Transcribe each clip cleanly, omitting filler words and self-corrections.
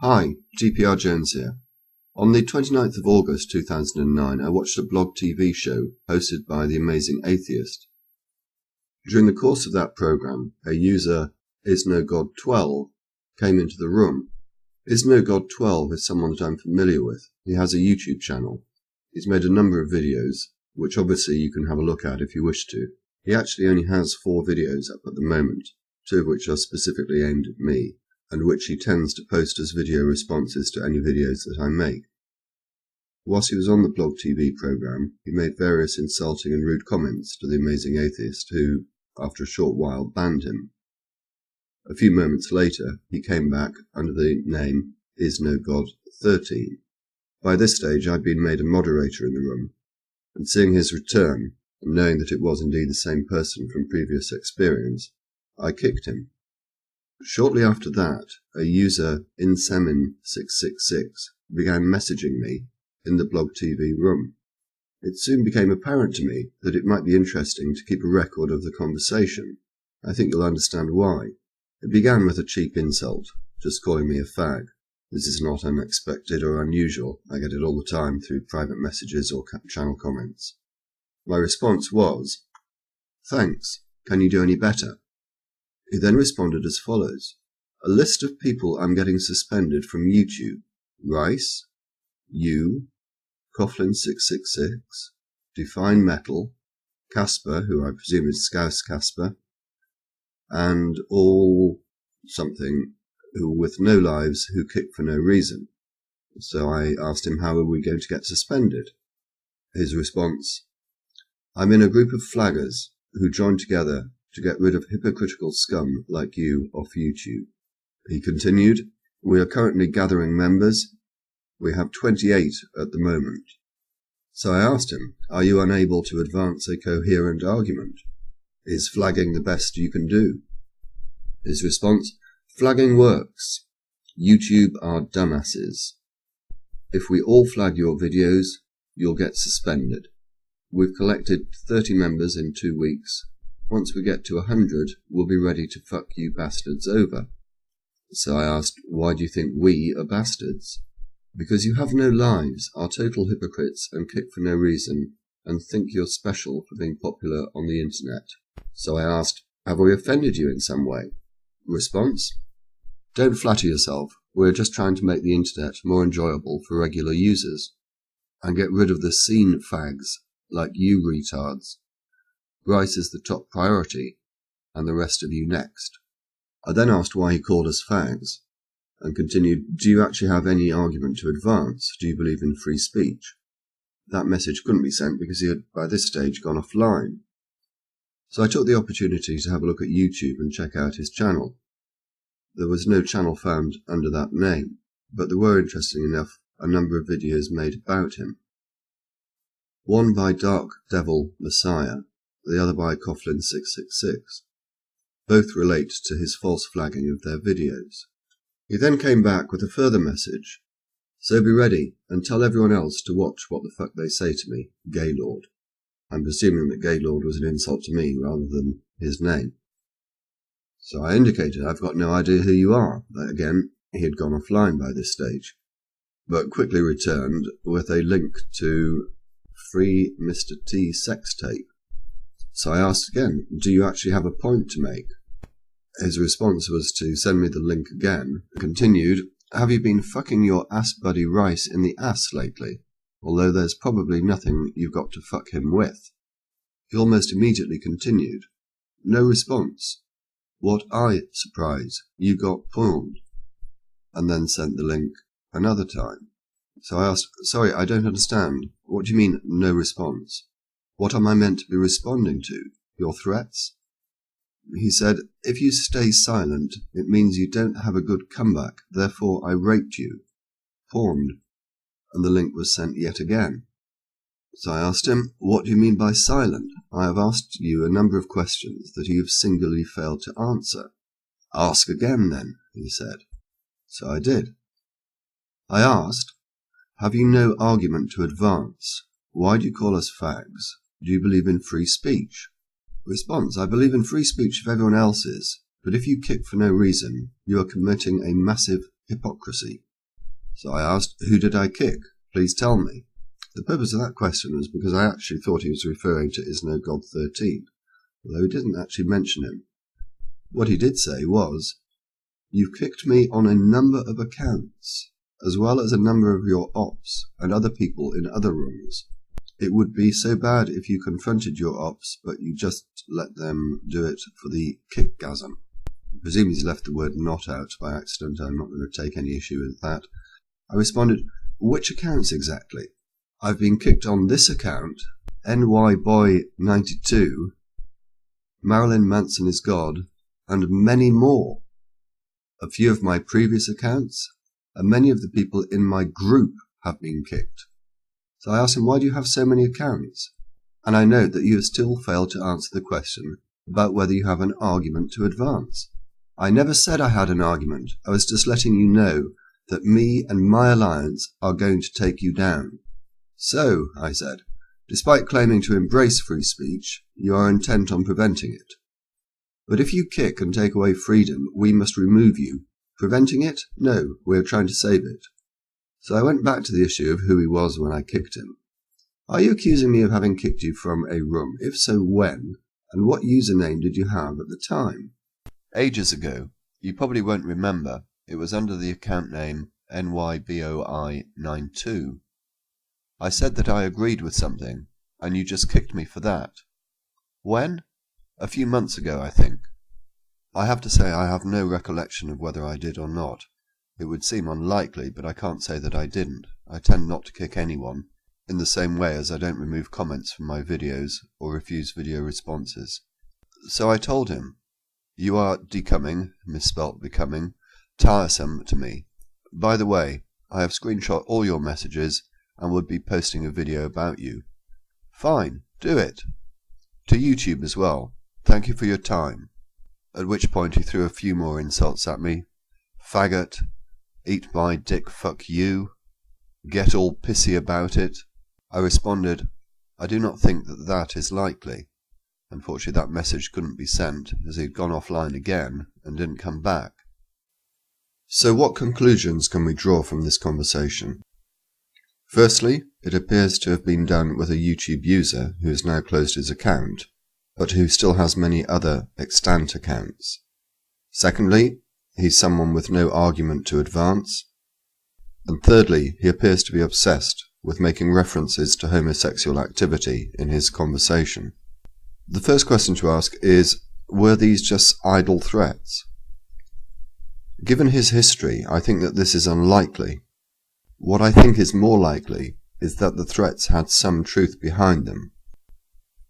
Hi, DPRJones here. On the 29th of August 2009, I watched a blog TV show hosted by the amazing atheist. During the course of that program, a user, IsNoGod12, came into the room. IsNoGod12 is someone that I'm familiar with. He has a YouTube channel. He's made a number of videos, which obviously you can have a look at if you wish to. He actually only has 4 videos up at the moment, 2 of which are specifically aimed at me, and which he tends to post as video responses to any videos that I make. Whilst he was on the blog TV program, he made various insulting and rude comments to the amazing atheist who, after a short while, banned him. A few moments later, he came back under the name IsNoGod13. By this stage, I'd been made a moderator in the room, and seeing his return, and knowing that it was indeed the same person from previous experience, I kicked him. Shortly after that, a user, Insemin666, began messaging me in the blog TV room. It soon became apparent to me that it might be interesting to keep a record of the conversation. I think you'll understand why. It began with a cheap insult, just calling me a fag. This is not unexpected or unusual. I get it all the time through private messages or channel comments. My response was, "Thanks. Can you do any better?" He then responded as follows: "A list of people I'm getting suspended from YouTube: Rice, you, Coughlin666, Define Metal, Casper, who I presume is Scouse Casper, and all something who with no lives who kick for no reason." So I asked him, how are we going to get suspended? His response: "I'm in a group of flaggers who joined together to get rid of hypocritical scum like you off YouTube." He continued, "We are currently gathering members. We have 28 at the moment." So I asked him, are you unable to advance a coherent argument? Is flagging the best you can do? His response: "Flagging works. YouTube are dumbasses. If we all flag your videos, you'll get suspended. We've collected 30 members in 2 weeks. Once we get to 100, we'll be ready to fuck you bastards over." So I asked, why do you think we are bastards? "Because you have no lives, are total hypocrites and kick for no reason, and think you're special for being popular on the internet." So I asked, have we offended you in some way? Response: "Don't flatter yourself. We're just trying to make the internet more enjoyable for regular users, and get rid of the scene fags like you retards. Rice is the top priority, and the rest of you next." I then asked why he called us fags, and continued, "Do you actually have any argument to advance? Do you believe in free speech?" That message couldn't be sent because he had by this stage gone offline. So I took the opportunity to have a look at YouTube and check out his channel. There was no channel found under that name, but there were, interesting enough, a number of videos made about him. One by Dark Devil Messiah, the other by Coughlin666. Both relate to his false flagging of their videos. He then came back with a further message: "So be ready and tell everyone else to watch what the fuck they say to me, Gaylord." I'm presuming that Gaylord was an insult to me rather than his name. So I indicated I've got no idea who you are. Again, he had gone offline by this stage, but quickly returned with a link to Free Mr. T sex tape. So I asked again, do you actually have a point to make? His response was to send me the link again, and continued, "Have you been fucking your ass buddy Rice in the ass lately? Although there's probably nothing you've got to fuck him with." He almost immediately continued, "No response. What surprise, you got pawned," and then sent the link another time. So I asked, "Sorry, I don't understand. What do you mean, no response? What am I meant to be responding to? Your threats?" He said, "If you stay silent, it means you don't have a good comeback, therefore I raped you." Pawned. And the link was sent yet again. So I asked him, "What do you mean by silent? I have asked you a number of questions that you have singularly failed to answer." "Ask again then," he said. So I did. I asked, "Have you no argument to advance? Why do you call us fags? Do you believe in free speech?" Response: "I believe in free speech if everyone else is, but if you kick for no reason, you are committing a massive hypocrisy. So I asked, "Who did I kick? Please tell me." The purpose of that question was because I actually thought he was referring to Is No God 13, although he didn't actually mention him. What he did say was, "You've kicked me on a number of accounts, as well as a number of your ops and other people in other rooms. It would be so bad if you confronted your ops, but you just let them do it for the kickgasm." I presume he's left the word "not" out by accident. I'm not going to take any issue with that. I responded, "Which accounts exactly? I've been kicked on this account, NYBoy92, Marilyn Manson is God, and many more. A few of my previous accounts, and many of the people in my group have been kicked." So I asked him, "Why do you have so many accounts?" And I note that you have still failed to answer the question about whether you have an argument to advance. I never said I had an argument. I was just letting you know that me and my alliance are going to take you down. "So," I said, "despite claiming to embrace free speech, you are intent on preventing it. But if you kick and take away freedom, we must remove you. Preventing it? No, we are trying to save it." So I went back to the issue of who he was when I kicked him. "Are you accusing me of having kicked you from a room? If so, when? And what username did you have at the time?" Ages ago. You probably won't remember. It was under the account name NYBoy92. I said that I agreed with something, and you just kicked me for that. When? A few months ago, I think. I have to say I have no recollection of whether I did or not. It would seem unlikely, but I can't say that I didn't. I tend not to kick anyone, in the same way as I don't remove comments from my videos or refuse video responses. So I told him, "You are becoming, misspelt becoming, tiresome to me. By the way, I have screenshot all your messages and would be posting a video about you." "Fine, do it. To YouTube as well. Thank you for your time." At which point he threw a few more insults at me. "Faggot, eat my dick, fuck you, get all pissy about it." I responded, "I do not think that that is likely." Unfortunately, that message couldn't be sent, as he had gone offline again and didn't come back. So what conclusions can we draw from this conversation? Firstly, it appears to have been done with a YouTube user who has now closed his account, but who still has many other extant accounts. Secondly, he's someone with no argument to advance. And thirdly, he appears to be obsessed with making references to homosexual activity in his conversation. The first question to ask is, were these just idle threats? Given his history, I think that this is unlikely. What I think is more likely is that the threats had some truth behind them.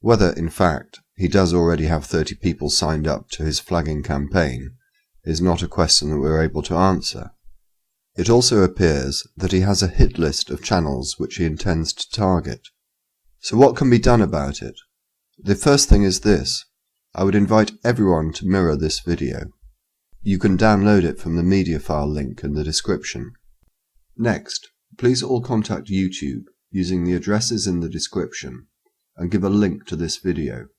Whether, in fact, he does already have 30 people signed up to his flagging campaign is not a question that we're able to answer. It also appears that he has a hit list of channels which he intends to target. So what can be done about it? The first thing is this. I would invite everyone to mirror this video. You can download it from the mediafire link in the description. Next, please all contact YouTube using the addresses in the description and give a link to this video.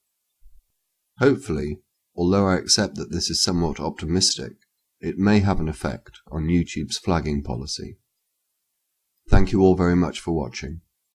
Hopefully, although I accept that this is somewhat optimistic, it may have an effect on YouTube's flagging policy. Thank you all very much for watching.